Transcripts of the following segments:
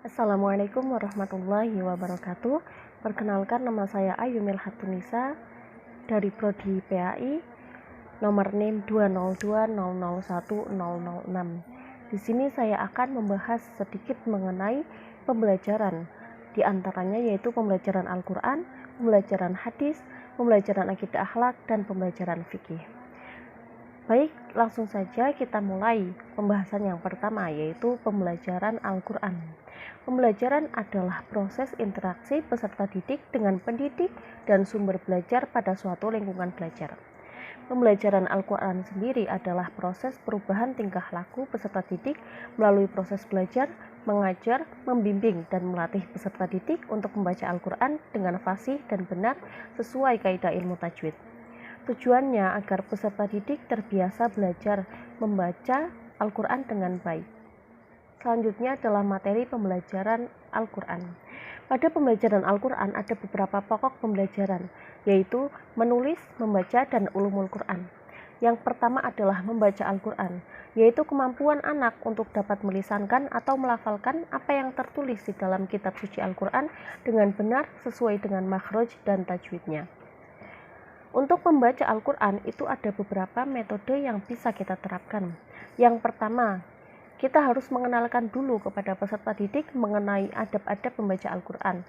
Assalamualaikum warahmatullahi wabarakatuh. Perkenalkan, nama saya Ayu Milhatunisa dari Prodi PAI, nomor NIM 202001006. Di sini saya akan membahas sedikit mengenai pembelajaran, di antaranya yaitu pembelajaran Al-Quran, pembelajaran hadis, pembelajaran akidah akhlak, dan pembelajaran fikih. Baik, langsung saja kita mulai pembahasan yang pertama, yaitu pembelajaran Al-Quran. Pembelajaran adalah proses interaksi peserta didik dengan pendidik dan sumber belajar pada suatu lingkungan belajar. Pembelajaran Al-Quran sendiri adalah proses perubahan tingkah laku peserta didik melalui proses belajar, mengajar, membimbing, dan melatih peserta didik untuk membaca Al-Quran dengan fasih dan benar sesuai kaidah ilmu tajwid. Tujuannya agar peserta didik terbiasa belajar membaca Al-Quran dengan baik. Selanjutnya adalah materi pembelajaran Al-Quran. Pada pembelajaran Al-Quran ada beberapa pokok pembelajaran, yaitu menulis, membaca, dan ulumul Quran. Yang pertama adalah membaca Al-Quran, yaitu kemampuan anak untuk dapat melisankan atau melafalkan apa yang tertulis di dalam kitab suci Al-Quran dengan benar sesuai dengan makhraj dan tajwidnya. Untuk membaca Al-Quran itu ada beberapa metode yang bisa kita terapkan. Yang pertama, kita harus mengenalkan dulu kepada peserta didik mengenai adab-adab membaca Al-Quran,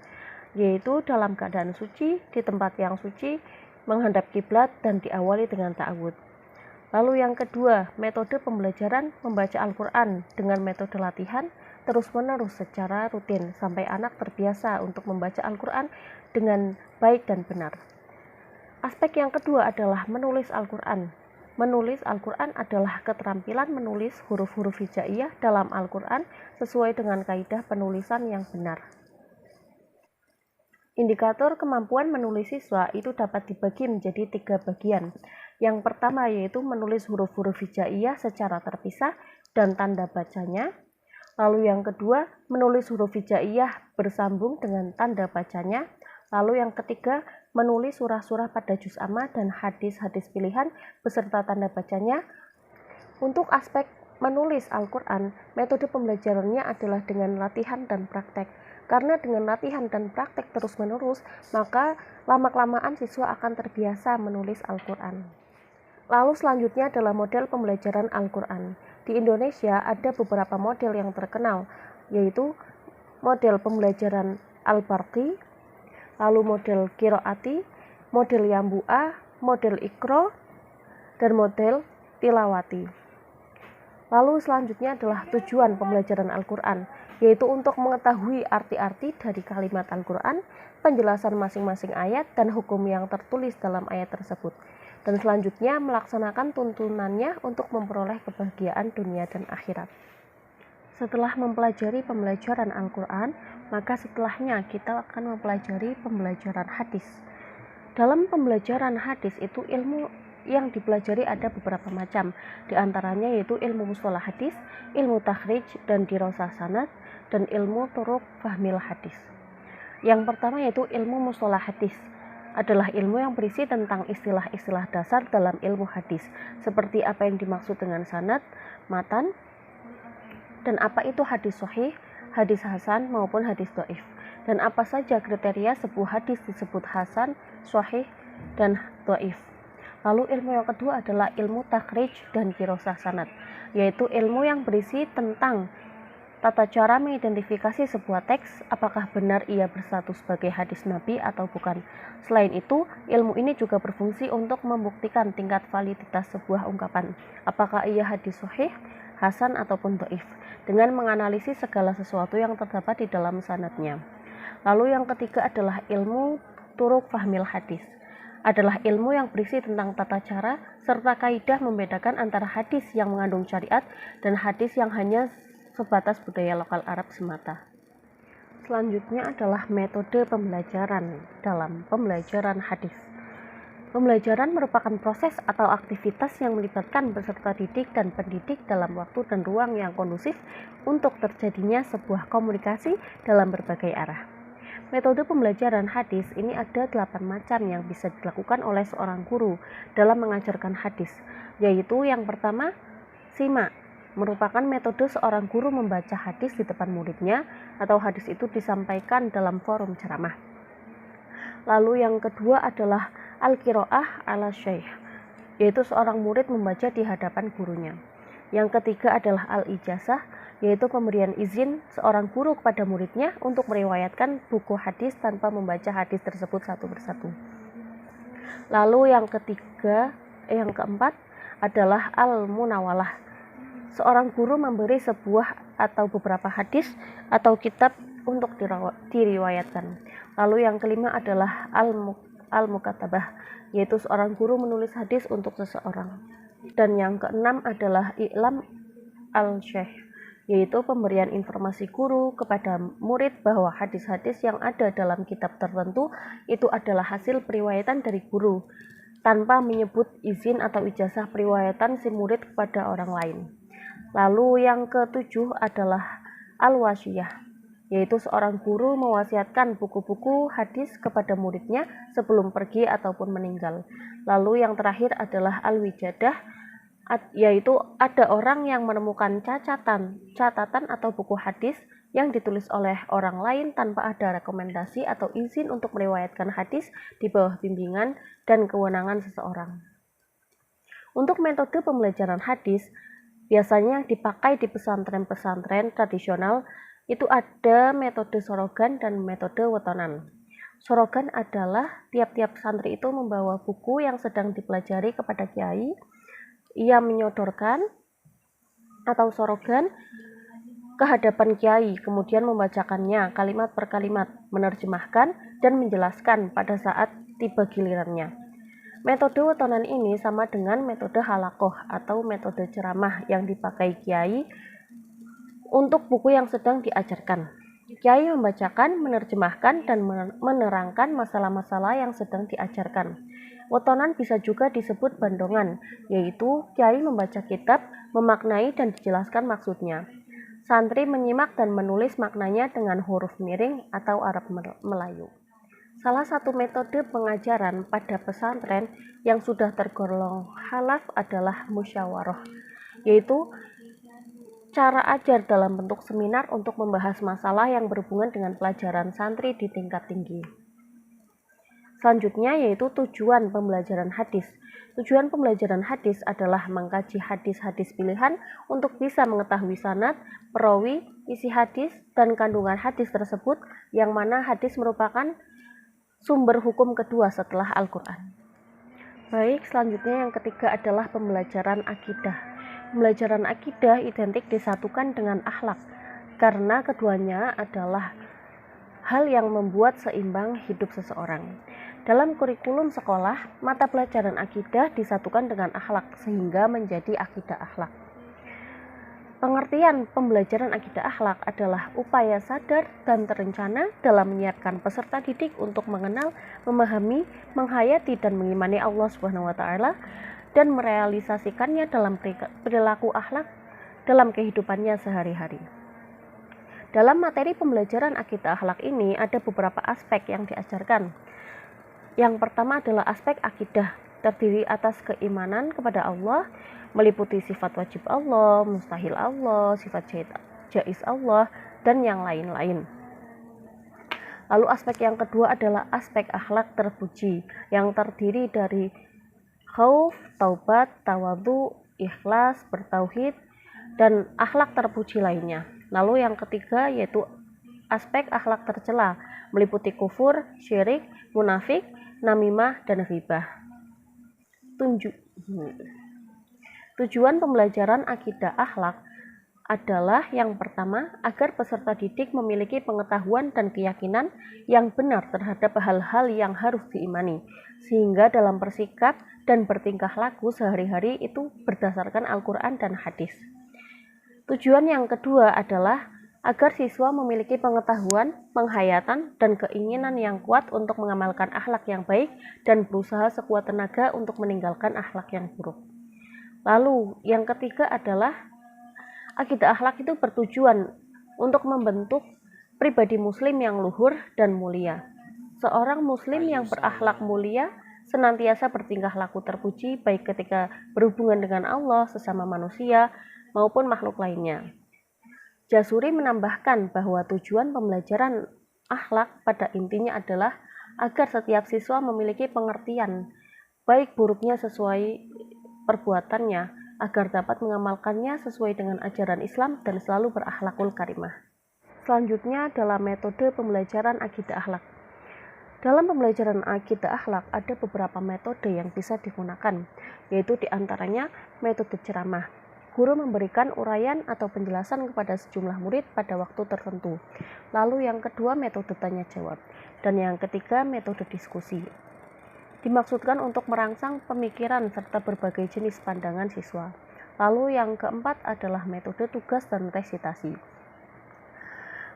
yaitu dalam keadaan suci, di tempat yang suci, menghadap kiblat, dan diawali dengan ta'awud. Lalu yang kedua, metode pembelajaran membaca Al-Quran dengan metode latihan terus-menerus secara rutin sampai anak terbiasa untuk membaca Al-Quran dengan baik dan benar. Aspek yang kedua adalah menulis Al-Quran. Menulis Al-Quran adalah keterampilan menulis huruf-huruf hijaiyah dalam Al-Quran sesuai dengan kaidah penulisan yang benar. Indikator kemampuan menulis siswa itu dapat dibagi menjadi 3 bagian. Yang pertama yaitu menulis huruf-huruf hijaiyah secara terpisah dan tanda bacanya. Lalu yang kedua, menulis huruf hijaiyah bersambung dengan tanda bacanya. Lalu yang ketiga, menulis surah-surah pada juz amma dan hadis-hadis pilihan beserta tanda bacanya. Untuk aspek menulis Al-Quran, metode pembelajarannya adalah dengan latihan dan praktek. Karena dengan latihan dan praktek terus-menerus, maka lama-kelamaan siswa akan terbiasa menulis Al-Quran. Lalu selanjutnya adalah model pembelajaran Al-Quran. Di Indonesia ada beberapa model yang terkenal, yaitu model pembelajaran Al-Barqi, lalu model Qiraati, model Yambu'ah, model Iqra, dan model Tilawati. Lalu selanjutnya adalah tujuan pembelajaran Al-Quran, yaitu untuk mengetahui arti-arti dari kalimat Al-Quran, penjelasan masing-masing ayat, dan hukum yang tertulis dalam ayat tersebut. Dan selanjutnya melaksanakan tuntunannya untuk memperoleh kebahagiaan dunia dan akhirat. Setelah mempelajari pembelajaran Al-Quran, maka setelahnya kita akan mempelajari pembelajaran hadis. Dalam pembelajaran hadis itu ilmu yang dipelajari ada beberapa macam, di antaranya yaitu ilmu mustalah hadis, ilmu takhrij dan dirasah sanad, dan ilmu turuq fahmil hadis. Yang pertama yaitu ilmu mustalah hadis, adalah ilmu yang berisi tentang istilah-istilah dasar dalam ilmu hadis, seperti apa yang dimaksud dengan sanad, matan, dan apa itu hadis sahih, hadis hasan maupun hadis dhaif, dan apa saja kriteria sebuah hadis disebut hasan, sahih, dan dhaif. Lalu ilmu yang kedua adalah ilmu takhrij dan dirasah sanad, yaitu ilmu yang berisi tentang tata cara mengidentifikasi sebuah teks, apakah benar ia berstatus sebagai hadis Nabi atau bukan. Selain itu, ilmu ini juga berfungsi untuk membuktikan tingkat validitas sebuah ungkapan, apakah ia hadis sahih, hasan ataupun dhaif, dengan menganalisis segala sesuatu yang terdapat di dalam sanadnya. Lalu yang ketiga adalah ilmu turuq fahmil hadis, adalah ilmu yang berisi tentang tata cara serta kaidah membedakan antara hadis yang mengandung syariat dan hadis yang hanya sebatas budaya lokal Arab semata. Selanjutnya adalah metode pembelajaran dalam pembelajaran hadis. Pembelajaran merupakan proses atau aktivitas yang melibatkan peserta didik dan pendidik dalam waktu dan ruang yang kondusif untuk terjadinya sebuah komunikasi dalam berbagai arah. Metode pembelajaran hadis ini ada 8 macam yang bisa dilakukan oleh seorang guru dalam mengajarkan hadis, yaitu yang pertama, simak, merupakan metode seorang guru membaca hadis di depan muridnya atau hadis itu disampaikan dalam forum ceramah. Lalu yang kedua adalah al-qiraah ala syekh, yaitu seorang murid membaca di hadapan gurunya. Yang ketiga adalah al-ijazah, yaitu pemberian izin seorang guru kepada muridnya untuk meriwayatkan buku hadis tanpa membaca hadis tersebut satu persatu. Lalu yang keempat adalah al-munawalah. Seorang guru memberi sebuah atau beberapa hadis atau kitab untuk diriwayatkan. Lalu yang kelima adalah al-mukatabah, yaitu seorang guru menulis hadis untuk seseorang. Dan yang keenam adalah i'lam al-syekh, yaitu pemberian informasi guru kepada murid bahwa hadis-hadis yang ada dalam kitab tertentu itu adalah hasil periwayatan dari guru, tanpa menyebut izin atau ijazah periwayatan si murid kepada orang lain. Lalu yang ketujuh adalah al-wasiyah, yaitu seorang guru mewasiatkan buku-buku hadis kepada muridnya sebelum pergi ataupun meninggal. Lalu yang terakhir adalah al-wijadah, yaitu ada orang yang menemukan catatan atau buku hadis yang ditulis oleh orang lain tanpa ada rekomendasi atau izin untuk meriwayatkan hadis di bawah bimbingan dan kewenangan seseorang. Untuk metode pembelajaran hadis biasanya dipakai di pesantren-pesantren tradisional itu ada metode sorogan dan metode wetonan. Sorogan adalah tiap-tiap santri itu membawa buku yang sedang dipelajari kepada kiai. Ia menyodorkan atau sorogan ke hadapan kiai, kemudian membacakannya kalimat per kalimat, menerjemahkan dan menjelaskan pada saat tiba gilirannya. Metode wetonan ini sama dengan metode halakoh atau metode ceramah yang dipakai kiai untuk buku yang sedang diajarkan. Kiai membacakan, menerjemahkan, dan menerangkan masalah-masalah yang sedang diajarkan. Wetonan bisa juga disebut bandongan, yaitu kiai membaca kitab, memaknai dan dijelaskan maksudnya. Santri menyimak dan menulis maknanya dengan huruf miring atau Arab Melayu. Salah satu metode pengajaran pada pesantren yang sudah tergolong halaf adalah musyawarah, yaitu cara ajar dalam bentuk seminar untuk membahas masalah yang berhubungan dengan pelajaran santri di tingkat tinggi. Selanjutnya yaitu tujuan pembelajaran hadis. Tujuan pembelajaran hadis adalah mengkaji hadis-hadis pilihan untuk bisa mengetahui sanad, perawi, isi hadis, dan kandungan hadis tersebut, yang mana hadis merupakan sumber hukum kedua setelah Al-Quran. Baik, selanjutnya yang ketiga adalah pembelajaran akidah. Pembelajaran akidah identik disatukan dengan akhlak, karena keduanya adalah hal yang membuat seimbang hidup seseorang. Dalam kurikulum sekolah, mata pelajaran akidah disatukan dengan akhlak sehingga menjadi akidah akhlak. Pengertian pembelajaran akidah akhlak adalah upaya sadar dan terencana dalam menyiapkan peserta didik untuk mengenal, memahami, menghayati dan mengimani Allah SWT dan merealisasikannya dalam perilaku akhlak dalam kehidupannya sehari-hari. Dalam materi pembelajaran akidah akhlak ini ada beberapa aspek yang diajarkan. Yang pertama adalah aspek akidah, terdiri atas keimanan kepada Allah, meliputi sifat wajib Allah, mustahil Allah, sifat jaiz Allah, dan yang lain-lain. Lalu aspek yang kedua adalah aspek akhlak terpuji, yang terdiri dari khauf, taubat, tawadhu, ikhlas, bertauhid, dan akhlak terpuji lainnya. Lalu yang ketiga yaitu aspek akhlak tercela, meliputi kufur, syirik, munafik, namimah, dan ghibah. Tujuan pembelajaran akidah akhlak adalah yang pertama, agar peserta didik memiliki pengetahuan dan keyakinan yang benar terhadap hal-hal yang harus diimani, sehingga dalam bersikap dan bertingkah laku sehari-hari itu berdasarkan Al-Quran dan hadis. Tujuan yang kedua adalah agar siswa memiliki pengetahuan, penghayatan, dan keinginan yang kuat untuk mengamalkan akhlak yang baik dan berusaha sekuat tenaga untuk meninggalkan akhlak yang buruk. Lalu yang ketiga adalah akidah akhlak itu bertujuan untuk membentuk pribadi muslim yang luhur dan mulia. Seorang muslim yang berakhlak mulia senantiasa bertingkah laku terpuji baik ketika berhubungan dengan Allah, sesama manusia, maupun makhluk lainnya. Jasuri menambahkan bahwa tujuan pembelajaran akhlak pada intinya adalah agar setiap siswa memiliki pengertian baik buruknya sesuai perbuatannya, agar dapat mengamalkannya sesuai dengan ajaran Islam dan selalu berakhlakul karimah. Selanjutnya adalah metode pembelajaran akidah akhlak. Dalam pembelajaran akidah akhlak ada beberapa metode yang bisa digunakan, yaitu diantaranya metode ceramah. Guru memberikan uraian atau penjelasan kepada sejumlah murid pada waktu tertentu. Lalu yang kedua metode tanya jawab. Dan yang ketiga metode diskusi. Dimaksudkan untuk merangsang pemikiran serta berbagai jenis pandangan siswa. Lalu yang keempat adalah metode tugas dan resitasi.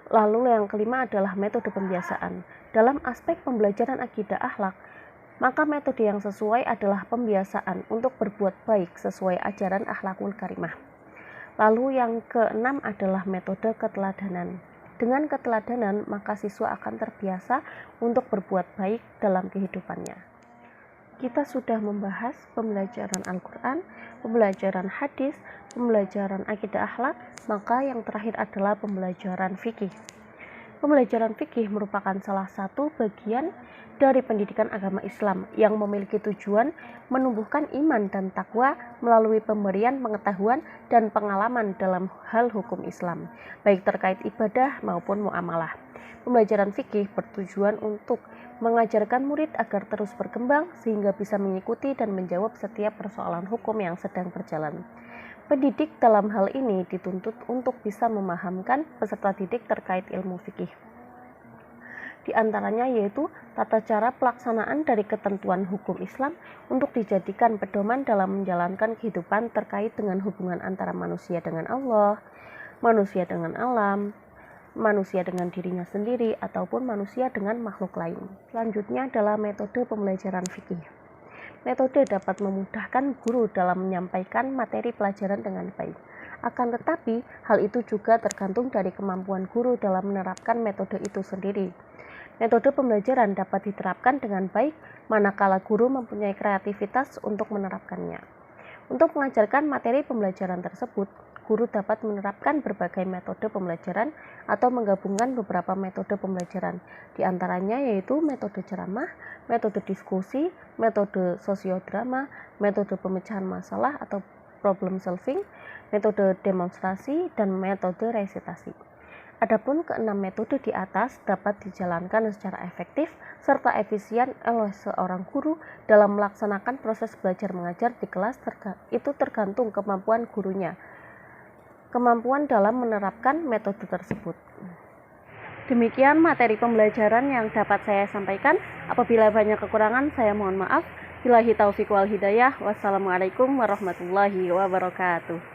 Lalu yang kelima adalah metode pembiasaan. Dalam aspek pembelajaran akidah akhlak, maka metode yang sesuai adalah pembiasaan untuk berbuat baik sesuai ajaran akhlakul karimah. Lalu yang keenam adalah metode keteladanan. Dengan keteladanan, maka siswa akan terbiasa untuk berbuat baik dalam kehidupannya. Kita sudah membahas pembelajaran Al-Quran, pembelajaran hadis, pembelajaran akidah akhlak, maka yang terakhir adalah pembelajaran fikih. Pembelajaran fikih merupakan salah satu bagian dari pendidikan agama Islam yang memiliki tujuan menumbuhkan iman dan takwa melalui pemberian pengetahuan dan pengalaman dalam hal hukum Islam, baik terkait ibadah maupun muamalah. Pembelajaran fikih bertujuan untuk mengajarkan murid agar terus berkembang sehingga bisa mengikuti dan menjawab setiap persoalan hukum yang sedang berjalan. Pendidik dalam hal ini dituntut untuk bisa memahamkan peserta didik terkait ilmu fikih. Di antaranya yaitu tata cara pelaksanaan dari ketentuan hukum Islam untuk dijadikan pedoman dalam menjalankan kehidupan terkait dengan hubungan antara manusia dengan Allah, manusia dengan alam, manusia dengan dirinya sendiri, ataupun manusia dengan makhluk lain. Selanjutnya adalah metode pembelajaran fikih. Metode dapat memudahkan guru dalam menyampaikan materi pelajaran dengan baik. Akan tetapi, hal itu juga tergantung dari kemampuan guru dalam menerapkan metode itu sendiri. Metode pembelajaran dapat diterapkan dengan baik manakala guru mempunyai kreativitas untuk menerapkannya. Untuk mengajarkan materi pembelajaran tersebut, guru dapat menerapkan berbagai metode pembelajaran atau menggabungkan beberapa metode pembelajaran. Di antaranya yaitu metode ceramah, metode diskusi, metode sosiodrama, metode pemecahan masalah atau problem solving, metode demonstrasi, dan metode resitasi. Adapun keenam metode di atas dapat dijalankan secara efektif serta efisien oleh seorang guru dalam melaksanakan proses belajar mengajar di kelas. Itu tergantung kemampuan gurunya, kemampuan dalam menerapkan metode tersebut. Demikian materi pembelajaran yang dapat saya sampaikan. Apabila banyak kekurangan, saya mohon maaf. Billahi taufiq wal hidayah. Wassalamualaikum warahmatullahi wabarakatuh.